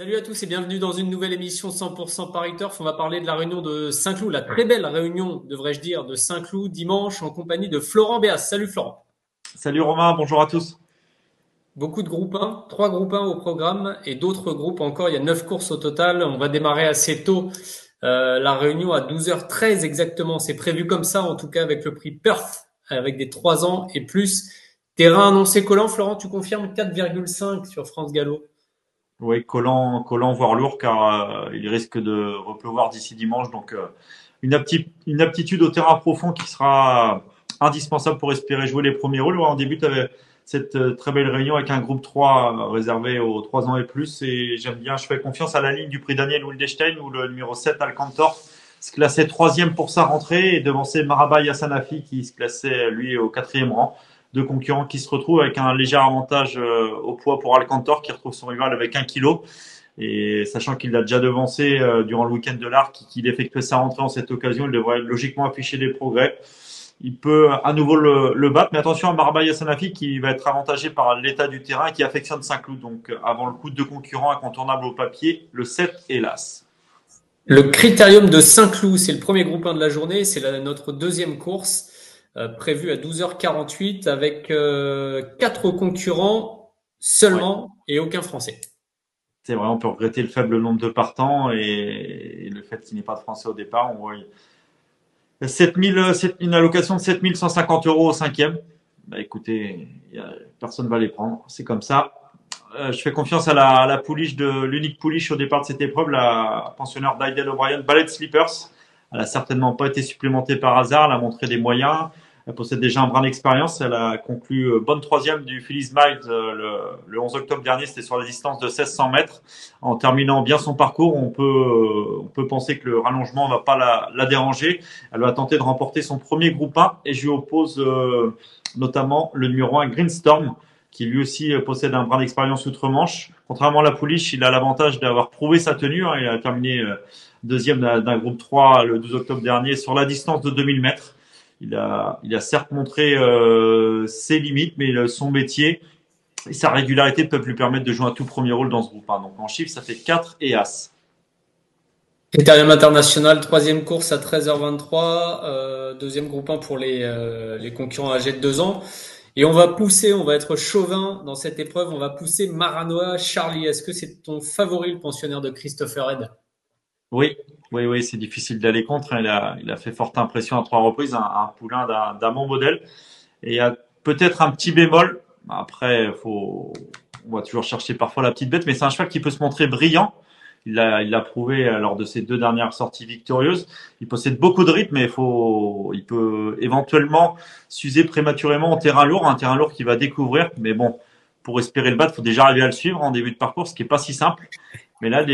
Salut à tous et bienvenue dans une nouvelle émission 100% Paris Turf. On va parler de la réunion de Saint-Cloud, la très belle réunion, devrais-je dire, de Saint-Cloud dimanche en compagnie de Florent Béas. Salut Florent. Salut Romain, bonjour à tous. Beaucoup de groupes 1, 3 groupes 1 au programme et d'autres groupes encore. Il y a 9 courses au total. On va démarrer assez tôt la réunion à 12h13 exactement. C'est prévu comme ça, en tout cas avec le prix Perth, avec des 3 ans et plus. Terrain annoncé collant. Florent, tu confirmes 4,5 sur France Gallo. Oui, collant, voire lourd, car il risque de repleuvoir d'ici dimanche. Donc, une aptitude au terrain profond qui sera indispensable pour espérer jouer les premiers rôles. Ouais, on débute avec cette très belle réunion avec un groupe 3 réservé aux 3 ans et plus. Et j'aime bien, je fais confiance à la ligne du prix Daniel Wildestein où le numéro 7, Alcantor, se classait troisième pour sa rentrée et devançait Maraba Yassanafi qui se classait lui au quatrième rang. Deux concurrents qui se retrouvent avec un léger avantage au poids pour Alcantor qui retrouve son rival avec 1 kilo. Et sachant qu'il l'a déjà devancé durant le week-end de l'Arc, qu'il effectuait sa rentrée en cette occasion, il devrait logiquement afficher des progrès. Il peut à nouveau le battre, mais attention à Maraba Yassanafi qui va être avantagé par l'état du terrain et qui affectionne Saint-Cloud. Donc avant le coup de deux concurrents incontournables au papier, le 7 hélas. Le Critérium de Saint-Cloud, c'est le premier groupe 1 de la journée, c'est notre deuxième course prévue à 12h48 avec 4 concurrents Ouais, seulement et aucun Français. c'est vrai, on peut regretter le faible nombre de partants et le fait qu'il n'y ait pas de Français au départ. On voit 7000, une allocation de 7 150 € au cinquième. Bah écoutez, personne ne va les prendre, c'est comme ça. Je fais confiance à la pouliche de l'unique pouliche au départ de cette épreuve, la pensionnaire d'Aidel O'Brien, Ballet Slippers. Elle a certainement pas été supplémentée par hasard, elle a montré des moyens. Elle possède déjà un brin d'expérience. Elle a conclu bonne troisième du Phillies Miles le 11 octobre dernier. C'était sur la distance de 1600 mètres. En terminant bien son parcours, on peut penser que le rallongement ne va pas la déranger. Elle va tenter de remporter son premier groupe 1 et je lui oppose notamment le numéro 1 Greenstorm qui lui aussi possède un brin d'expérience outre-Manche. Contrairement à la pouliche, il a l'avantage d'avoir prouvé sa tenue. Il a terminé deuxième d'un groupe 3 le 12 octobre dernier sur la distance de 2000 mètres. Il a certes montré ses limites, mais son métier et sa régularité peuvent lui permettre de jouer un tout premier rôle dans ce groupe 1. Donc en chiffre, ça fait 4 et As. Critérium international, troisième course à 13h23, deuxième groupe 1 pour les concurrents âgés de 2 ans. Et on va pousser, on va être chauvin dans cette épreuve, on va pousser Maranoa Charlie. Est-ce que c'est ton favori, le pensionnaire de Christopher Head? Oui, oui, c'est difficile d'aller contre. Il a fait forte impression à 3 reprises, un poulain d'un bon modèle. Et il y a peut-être un petit bémol. Après, on va toujours chercher parfois la petite bête, mais c'est un cheval qui peut se montrer brillant. Il l'a prouvé lors de ses 2 dernières sorties victorieuses. Il possède beaucoup de rythme, mais il peut éventuellement s'user prématurément en terrain lourd, un terrain lourd qu'il va découvrir. Mais bon, pour espérer le battre, il faut déjà arriver à le suivre en début de parcours, ce qui est pas si simple. Mais là,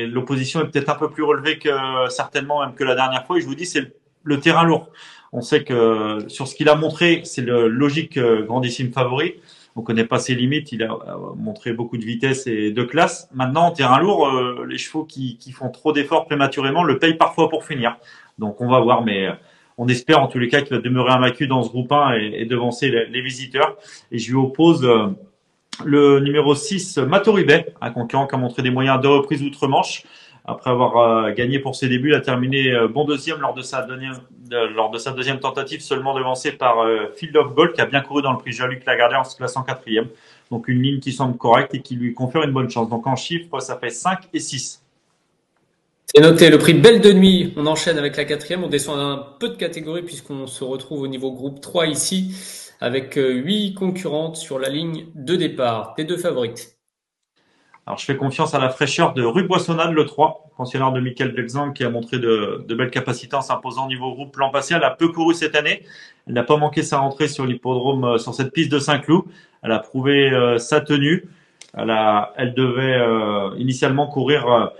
l'opposition est peut-être un peu plus relevée que certainement même que la dernière fois. Et je vous dis, c'est le terrain lourd. On sait que sur ce qu'il a montré, c'est le logique grandissime favori. On connaît pas ses limites. Il a montré beaucoup de vitesse et de classe. Maintenant, en terrain lourd, les chevaux qui font trop d'efforts prématurément le payent parfois pour finir. Donc, on va voir. Mais on espère en tous les cas qu'il va demeurer invaincu dans ce groupe 1 et devancer les visiteurs. Et je lui oppose le numéro 6, Matoribe, un concurrent qui a montré des moyens à 2 reprises outre-Manche. Après avoir gagné pour ses débuts, il a terminé bon deuxième lors de sa deuxième tentative, seulement devancé par Field of Gold, qui a bien couru dans le prix Jean-Luc Lagardère en se classant quatrième. Donc une ligne qui semble correcte et qui lui confère une bonne chance. Donc en chiffres, ça fait 5 et 6. C'est noté, le prix Belle de Nuit. On enchaîne avec la quatrième, on descend un peu de catégorie puisqu'on se retrouve au niveau groupe 3 ici avec 8 concurrentes sur la ligne de départ. Tes deux favorites. Alors je fais confiance à la fraîcheur de Rue Boissonnade, le 3, pensionnaire de Michael Bexang, qui a montré de belles capacités en s'imposant au niveau groupe l'an passé. Elle a peu couru cette année. Elle n'a pas manqué sa rentrée sur l'hippodrome, sur cette piste de Saint-Cloud. Elle a prouvé sa tenue. Elle devait initialement courir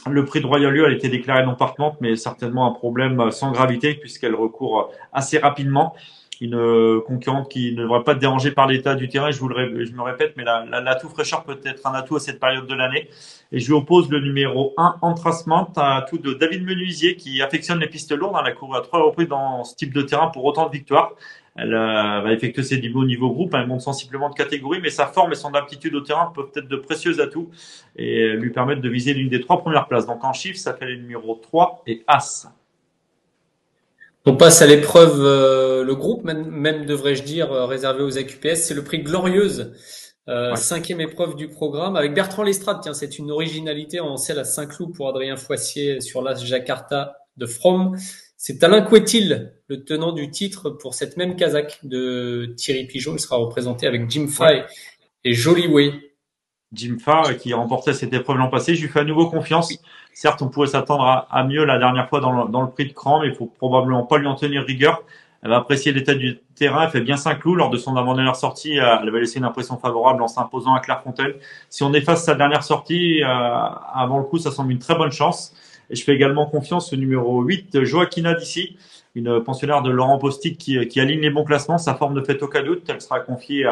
le prix de Royal Lieu. Elle était déclarée non partante, mais certainement un problème sans gravité puisqu'elle recourt assez rapidement. Une concurrente qui ne devrait pas être dérangée par l'état du terrain. Je me répète, mais l'atout fraîcheur peut être un atout à cette période de l'année. Et je lui oppose le numéro 1, Entracement, un atout de David Menuisier qui affectionne les pistes lourdes. Elle a couru à 3 reprises dans ce type de terrain pour autant de victoires. Elle va effectuer ses débuts au niveau groupe. Elle monte sensiblement de catégorie, mais sa forme et son aptitude au terrain peuvent être de précieux atouts et lui permettre de viser l'une des 3 premières places. Donc en chiffres, ça fait les numéros 3 et As. On passe à l'épreuve, le groupe, même devrais-je dire, réservé aux AQPS. C'est le prix Glorieuse, Ouais. 5e épreuve du programme, avec Bertrand Lestrade. Tiens, c'est une originalité en selle à Saint-Cloud pour Adrien Foissier sur l'As Jakarta de From. C'est Alain Couetil, le tenant du titre pour cette même casaque de Thierry Pigeot. Il sera représenté avec Jim Ouais. Fay et Jolie Way. Jim Farr qui remportait cette épreuve l'an passé. Je lui fais à nouveau confiance. Certes, on pouvait s'attendre à mieux la dernière fois dans le prix de Cran, mais il faut probablement pas lui en tenir rigueur. Elle va apprécier l'état du terrain. Elle fait bien Saint-Cloud. Lors de son avant-dernière sortie, elle avait laissé une impression favorable en s'imposant à Clairefontaine. Si on efface sa dernière sortie, avant le coup, ça semble une très bonne chance. Et je fais également confiance au numéro 8, Joaquina d'ici, une pensionnaire de Laurent Postic qui aligne les bons classements. Sa forme ne fait aucun doute. Elle sera confiée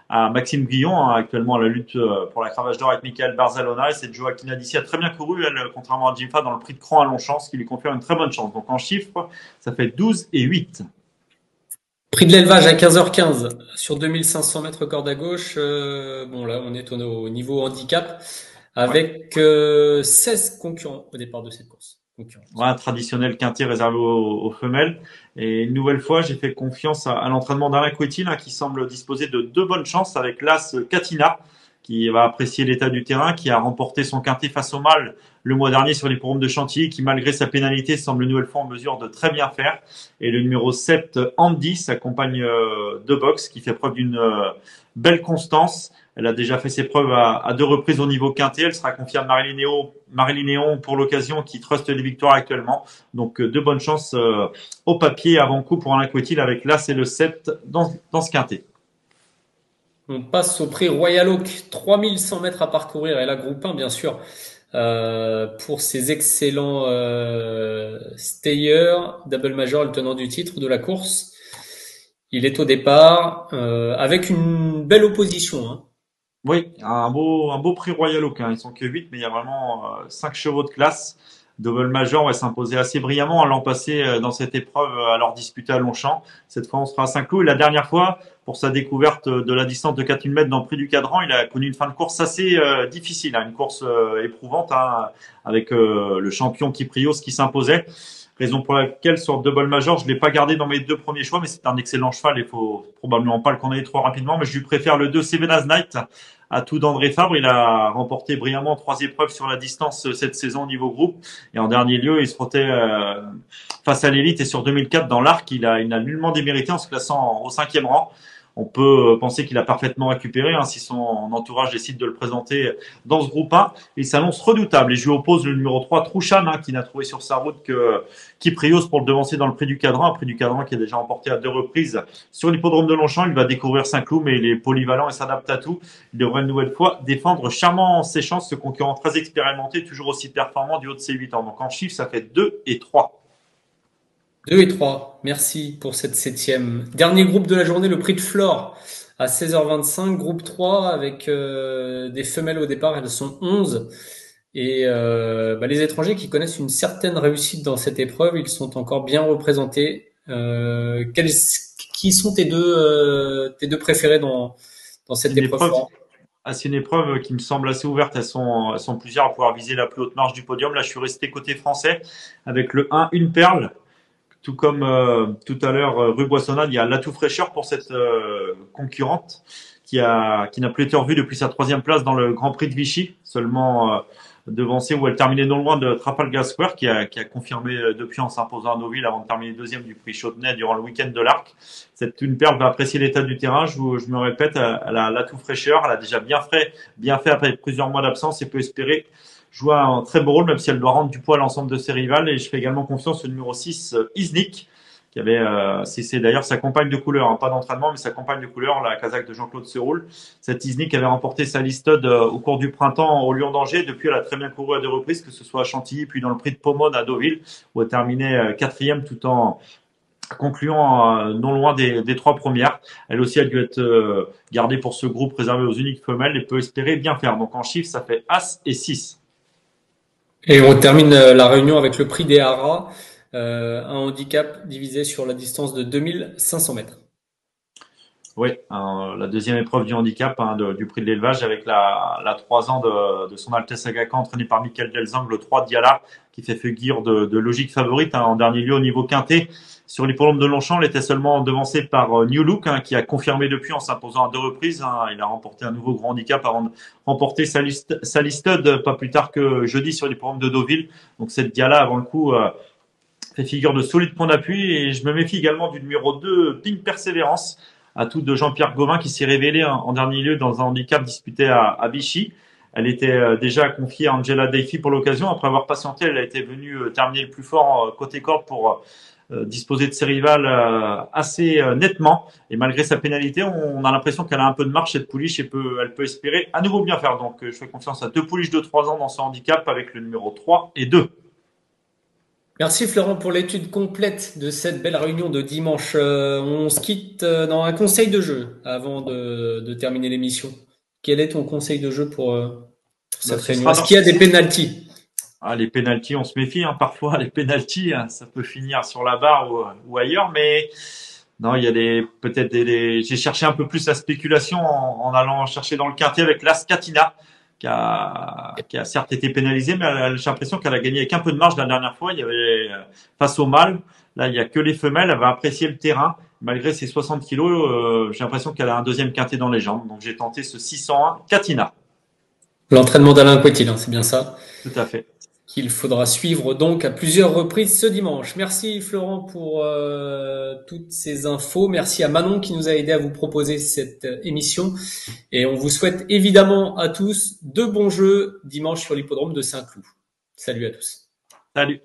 à Maxime Guillon, hein, actuellement à la lutte pour la cravache d'or avec Michael Barzalona. Et cette Joaquina d'ici a très bien couru, elle, contrairement à Jimfa, dans le prix de Cran à Longchamp, ce qui lui confère une très bonne chance. Donc en chiffres, ça fait 12 et 8. Prix de l'élevage à 15h15 sur 2500 mètres corde à gauche. Bon là, on est au niveau handicap Ouais. avec 16 concurrents au départ de cette course. Voilà, traditionnel quintet réservé aux femelles. Et une nouvelle fois, j'ai fait confiance à l'entraînement d'Alain Couetil, hein, qui semble disposer de 2 bonnes chances avec l'As Katina, qui va apprécier l'état du terrain, qui a remporté son quintet face au mâle le mois dernier sur l'hippodrome de Chantilly, qui malgré sa pénalité semble une nouvelle fois en mesure de très bien faire. Et le numéro 7, Andy, s'accompagne de box, qui fait preuve d'une belle constance. Elle a déjà fait ses preuves à 2 reprises au niveau quintet. Elle sera confiée à Marilyn Néon pour l'occasion, qui truste les victoires actuellement. Donc, 2 bonnes chances au papier avant coup pour Alain Couetil avec l'As et le 7 dans ce quintet. On passe au prix Royal Oak, 3100 mètres à parcourir et la groupe 1 bien sûr. Pour ces excellents stayers, double major, le tenant du titre de la course. Il est au départ avec une belle opposition. Hein. Oui, un beau prix Royal Oak, hein. Ils sont que 8, mais il y a vraiment 5 chevaux de classe. Double Major va s'imposer assez brillamment l'an passé dans cette épreuve alors disputée à Longchamp. Cette fois, on sera à Saint-Cloud. Et la dernière fois, pour sa découverte de la distance de 4000 mètres dans le prix du Cadran, il a connu une fin de course assez difficile, hein, une course éprouvante, hein, avec le champion Kyprios qui s'imposait. Raison pour laquelle sur Double Major, je l'ai pas gardé dans mes 2 premiers choix, mais c'est un excellent cheval. Il faut probablement pas le condamner trop rapidement, mais je lui préfère le 2 Sevenas Night à tout d'André Fabre. Il a remporté brillamment 3 épreuves sur la distance cette saison au niveau groupe. Et en dernier lieu, il se frottait face à l'élite. Et sur 2004, dans l'arc, il a nullement démérité en se classant au 5e rang. On peut penser qu'il a parfaitement récupéré, hein, si son entourage décide de le présenter dans ce groupe 1. Il s'annonce redoutable. Et je lui oppose le numéro 3, Trouchan, hein, qui n'a trouvé sur sa route que Kyprios pour le devancer dans le prix du Cadran. Un prix du Cadran qui a déjà remporté à 2 reprises sur l'hippodrome de Longchamp. Il va découvrir Saint-Cloud, mais il est polyvalent et s'adapte à tout. Il devrait une nouvelle fois défendre charmant ses chances, ce concurrent très expérimenté, toujours aussi performant du haut de ses 8 ans. Donc en chiffres, ça fait 2 et 3. 2 et 3. Merci pour cette 7e. Dernier groupe de la journée, le prix de Flore à 16h25. Groupe 3 avec des femelles au départ. Elles sont 11. Et les étrangers qui connaissent une certaine réussite dans cette épreuve, ils sont encore bien représentés. Qui sont tes deux préférés dans cette épreuve? C'est une épreuve qui me semble assez ouverte. Elles sont plusieurs à pouvoir viser la plus haute marge du podium. Là, je suis resté côté français avec le 1, Une Perle. Tout comme tout à l'heure, rue Boissonnade, il y a l'atout fraîcheur pour cette concurrente qui n'a plus été revue depuis sa 3e place dans le Grand Prix de Vichy, seulement devancée où elle terminait non loin de Trafalgar Square, qui a confirmé depuis en s'imposant à Deauville avant de terminer 2e du Prix Chautenay durant le week-end de l'Arc. Cette Une Perle va apprécier l'état du terrain. Je me répète, elle a l'atout fraîcheur. Elle a déjà bien fait après plusieurs mois d'absence et peut espérer jouer un très beau rôle, même si elle doit rendre du poids à l'ensemble de ses rivales. Et je fais également confiance au numéro 6, Iznik, qui avait, c'est d'ailleurs sa compagne de couleur, hein, pas d'entraînement, mais sa compagne de couleur, la casaque de Jean-Claude Seroul. Cette Iznik avait remporté sa listode au cours du printemps au Lion d'Angers. Depuis, elle a très bien couru à 2 reprises, que ce soit à Chantilly, puis dans le prix de Pomone à Deauville, où elle terminait 4e tout en concluant non loin des 3 premières. Elle aussi a dû être gardée pour ce groupe réservé aux uniques femelles et peut espérer bien faire. Donc en chiffres, ça fait As et 6. Et on termine la réunion avec le prix des Haras, un handicap divisé sur la distance de 2500 mètres. Oui, la deuxième épreuve du handicap du prix de l'élevage avec la 3 ans de son Altesse Aga Khan entraîné par Michael Delzang, le 3 Diala, qui fait figure de logique favorite en dernier lieu au niveau quintet. Sur l'hippodrome de Longchamp, il était seulement devancé par New Look, qui a confirmé depuis en s'imposant à 2 reprises. Il a remporté un nouveau grand handicap avant de remporter sa listed pas plus tard que jeudi sur l'hippodrome de Deauville. Donc cette Diala, avant le coup, fait figure de solide point d'appui. Et je me méfie également du numéro 2, Pink Persévérance, à tout de Jean-Pierre Gauvin, qui s'est révélé en dernier lieu dans un handicap disputé à Vichy. Elle était déjà confiée à Angela Daifi pour l'occasion. Après avoir patienté, elle a été venue terminer le plus fort côté corde pour disposer de ses rivales assez nettement. Et malgré sa pénalité, on a l'impression qu'elle a un peu de marche, cette pouliche, et elle peut espérer à nouveau bien faire. Donc je fais confiance à 2 pouliches de 3 ans dans ce handicap avec le numéro 3 et 2. Merci Florent pour l'étude complète de cette belle réunion de dimanche. On se quitte dans un conseil de jeu avant de terminer l'émission. Quel est ton conseil de jeu pour cette réunion? Est-ce qu'il y a des pénaltys? Les pénaltys, on se méfie. Parfois, les pénaltys, ça peut finir sur la barre ou ailleurs. Mais non, il y a peut-être J'ai cherché un peu plus la spéculation en allant chercher dans le quintet avec l'As Katina, qui a certes été pénalisée, mais j'ai l'impression qu'elle a gagné avec un peu de marge la dernière fois. Il y avait face au mâle, là il y a que les femelles. Elle va apprécier le terrain malgré ses 60 kilos. J'ai l'impression qu'elle a un deuxième quintet dans les jambes. Donc j'ai tenté ce 601 Katina. L'entraînement d'Alain Couetil, c'est bien ça? Tout à fait. Qu'il faudra suivre donc à plusieurs reprises ce dimanche. Merci Florent pour toutes ces infos. Merci à Manon qui nous a aidé à vous proposer cette émission. Et on vous souhaite évidemment à tous de bons jeux dimanche sur l'hippodrome de Saint-Cloud. Salut à tous. Salut.